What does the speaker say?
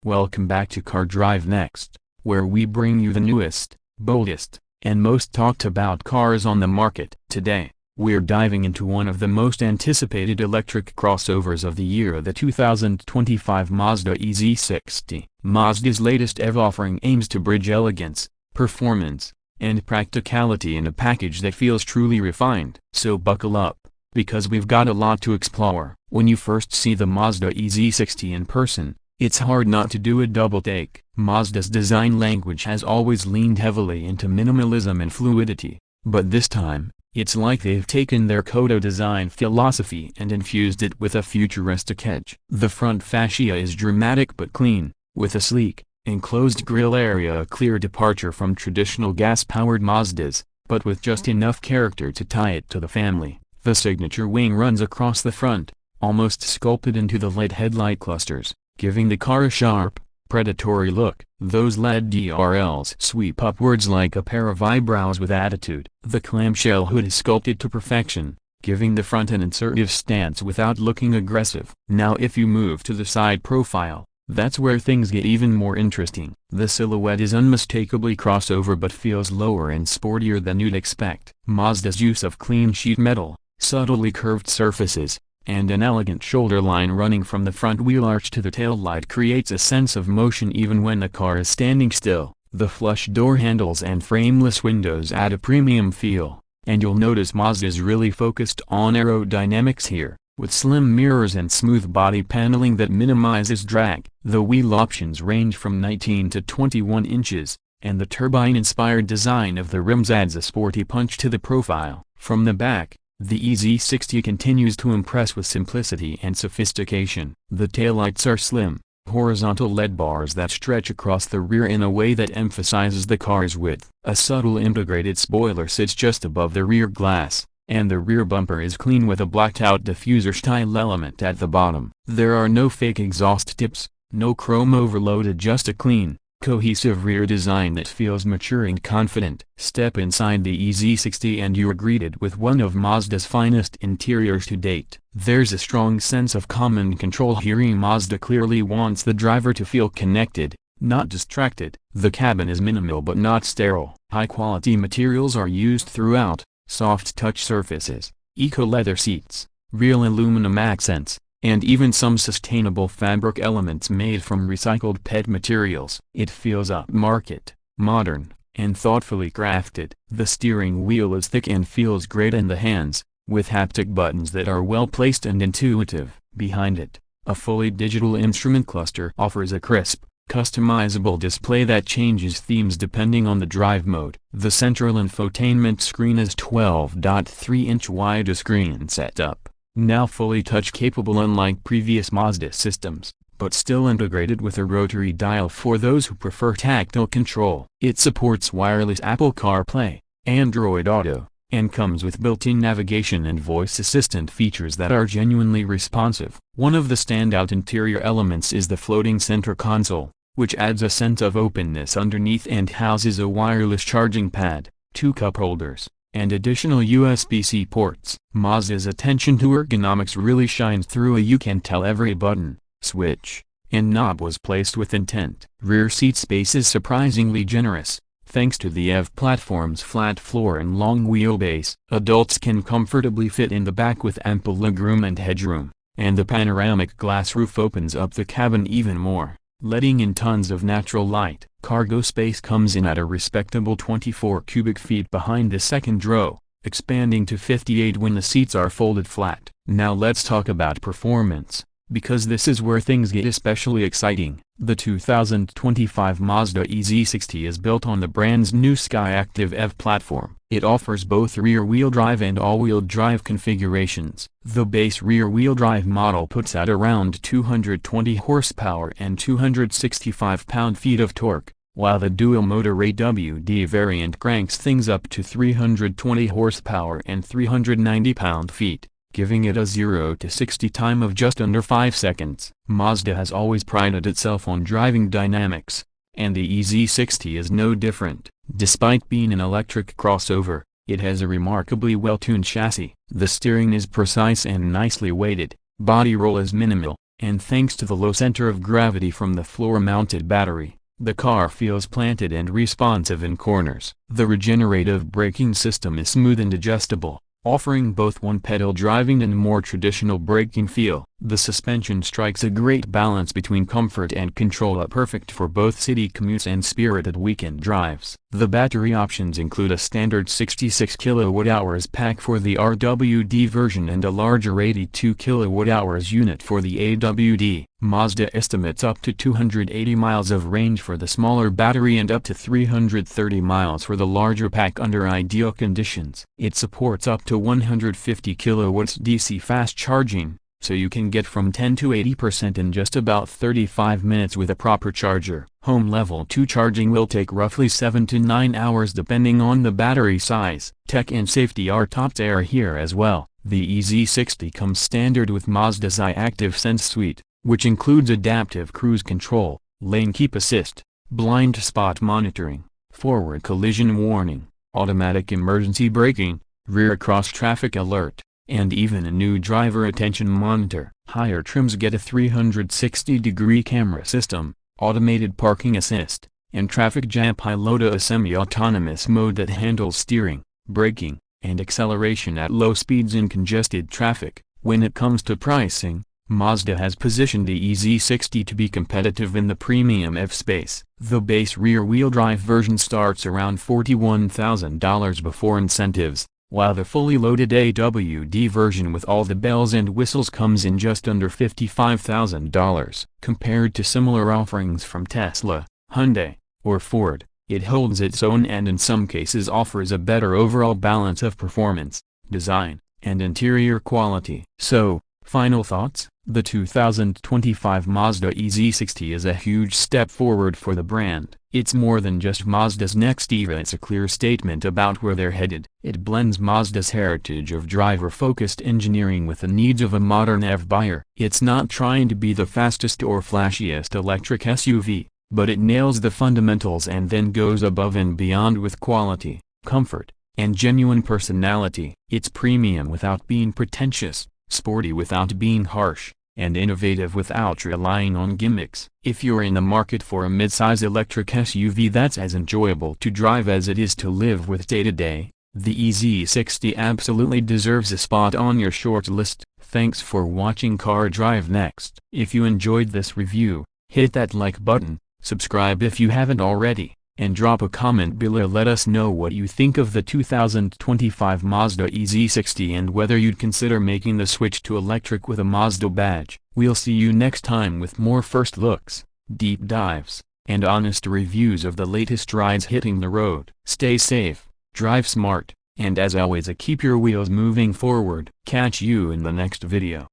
Welcome back to Car Drive Next, where we bring you the newest, boldest, and most talked about cars on the market. Today, we're diving into one of the most anticipated electric crossovers of the year, the 2025 Mazda EZ60. Mazda's latest EV offering aims to bridge elegance, performance, and practicality in a package that feels truly refined. So buckle up, because we've got a lot to explore. When you first see the Mazda EZ60 in person, it's hard not to do a double take. Mazda's design language has always leaned heavily into minimalism and fluidity, but this time, it's like they've taken their Kodo design philosophy and infused it with a futuristic edge. The front fascia is dramatic but clean, with a sleek, enclosed grille area, a clear departure from traditional gas-powered Mazdas, but with just enough character to tie it to the family. The signature wing runs across the front, almost sculpted into the LED headlight clusters, giving the car a sharp, predatory look. Those LED DRLs sweep upwards like a pair of eyebrows with attitude. The clamshell hood is sculpted to perfection, giving the front an assertive stance without looking aggressive. Now if you move to the side profile, that's where things get even more interesting. The silhouette is unmistakably crossover but feels lower and sportier than you'd expect. Mazda's use of clean sheet metal, subtly curved surfaces, and an elegant shoulder line running from the front wheel arch to the taillight creates a sense of motion even when the car is standing still. The flush door handles and frameless windows add a premium feel, and you'll notice Mazda's really focused on aerodynamics here, with slim mirrors and smooth body paneling that minimizes drag. The wheel options range from 19 to 21 inches, and the turbine-inspired design of the rims adds a sporty punch to the profile. From the back, the EZ60 continues to impress with simplicity and sophistication. The taillights are slim, horizontal LED bars that stretch across the rear in a way that emphasizes the car's width. A subtle integrated spoiler sits just above the rear glass, and the rear bumper is clean with a blacked-out diffuser-style element at the bottom. There are no fake exhaust tips, no chrome overloaded, just a clean, cohesive rear design that feels mature and confident. Step inside the EZ60 and you're greeted with one of Mazda's finest interiors to date. There's a strong sense of command control here. Mazda clearly wants the driver to feel connected, not distracted. The cabin is minimal but not sterile. High-quality materials are used throughout: soft touch surfaces, eco-leather seats, real aluminum accents, and even some sustainable fabric elements made from recycled PET materials. It feels upmarket, modern, and thoughtfully crafted. The steering wheel is thick and feels great in the hands, with haptic buttons that are well placed and intuitive. Behind it, a fully digital instrument cluster offers a crisp, customizable display that changes themes depending on the drive mode. The central infotainment screen is 12.3-inch wide screen setup, now fully touch-capable unlike previous Mazda systems, but still integrated with a rotary dial for those who prefer tactile control. It supports wireless Apple CarPlay, Android Auto, and comes with built-in navigation and voice assistant features that are genuinely responsive. One of the standout interior elements is the floating center console, which adds a sense of openness underneath and houses a wireless charging pad, 2 cup holders, and additional USB-C ports. Mazda's attention to ergonomics really shines through. You can tell every button, switch, and knob was placed with intent. Rear seat space is surprisingly generous, thanks to the EV platform's flat floor and long wheelbase. Adults can comfortably fit in the back with ample legroom and headroom, and the panoramic glass roof opens up the cabin even more, letting in tons of natural light. Cargo space comes in at a respectable 24 cubic feet behind the second row, expanding to 58 when the seats are folded flat. Now let's talk about performance, because this is where things get especially exciting. The 2025 Mazda EZ60 is built on the brand's new Skyactiv EV platform. It offers both rear-wheel drive and all-wheel drive configurations. The base rear-wheel drive model puts out around 220 horsepower and 265 pound-feet of torque, while the dual-motor AWD variant cranks things up to 320 horsepower and 390 pound-feet, giving it a 0 to 60 time of just under 5 seconds. Mazda has always prided itself on driving dynamics, and the EZ60 is no different. Despite being an electric crossover, it has a remarkably well-tuned chassis. The steering is precise and nicely weighted, body roll is minimal, and thanks to the low center of gravity from the floor-mounted battery, the car feels planted and responsive in corners. The regenerative braking system is smooth and adjustable, offering both one-pedal driving and more traditional braking feel. The suspension strikes a great balance between comfort and control, perfect for both city commutes and spirited weekend drives. The battery options include a standard 66 kWh pack for the RWD version and a larger 82 kWh unit for the AWD. Mazda estimates up to 280 miles of range for the smaller battery and up to 330 miles for the larger pack under ideal conditions. It supports up to 150 kilowatts DC fast charging, so you can get from 10 to 80% in just about 35 minutes with a proper charger. Home level 2 charging will take roughly 7 to 9 hours depending on the battery size. Tech and safety are top tier here as well. The EZ60 comes standard with Mazda's iActive Sense suite, which includes adaptive cruise control, lane keep assist, blind spot monitoring, forward collision warning, automatic emergency braking, rear cross traffic alert, and even a new driver attention monitor. Higher trims get a 360-degree camera system, automated parking assist, and traffic jam pilot, a semi-autonomous mode that handles steering, braking, and acceleration at low speeds in congested traffic. When it comes to pricing, Mazda has positioned the EZ60 to be competitive in the premium F space. The base rear-wheel drive version starts around $41,000 before incentives, while the fully loaded AWD version with all the bells and whistles comes in just under $55,000. Compared to similar offerings from Tesla, Hyundai, or Ford, it holds its own and in some cases offers a better overall balance of performance, design, and interior quality. So, final thoughts? The 2025 Mazda EZ60 is a huge step forward for the brand. It's more than just Mazda's next era, it's a clear statement about where they're headed. It blends Mazda's heritage of driver-focused engineering with the needs of a modern EV buyer. It's not trying to be the fastest or flashiest electric SUV, but it nails the fundamentals and then goes above and beyond with quality, comfort, and genuine personality. It's premium without being pretentious, sporty without being harsh, and innovative without relying on gimmicks. If you're in the market for a midsize electric SUV that's as enjoyable to drive as it is to live with day to day, the EZ60 absolutely deserves a spot on your short list. Thanks for watching Car Drive Next. If you enjoyed this review, hit that like button, subscribe if you haven't already, and drop a comment below. Let us know what you think of the 2025 Mazda EZ60 and whether you'd consider making the switch to electric with a Mazda badge. We'll see you next time with more first looks, deep dives, and honest reviews of the latest rides hitting the road. Stay safe, drive smart, and as always keep your wheels moving forward. Catch you in the next video.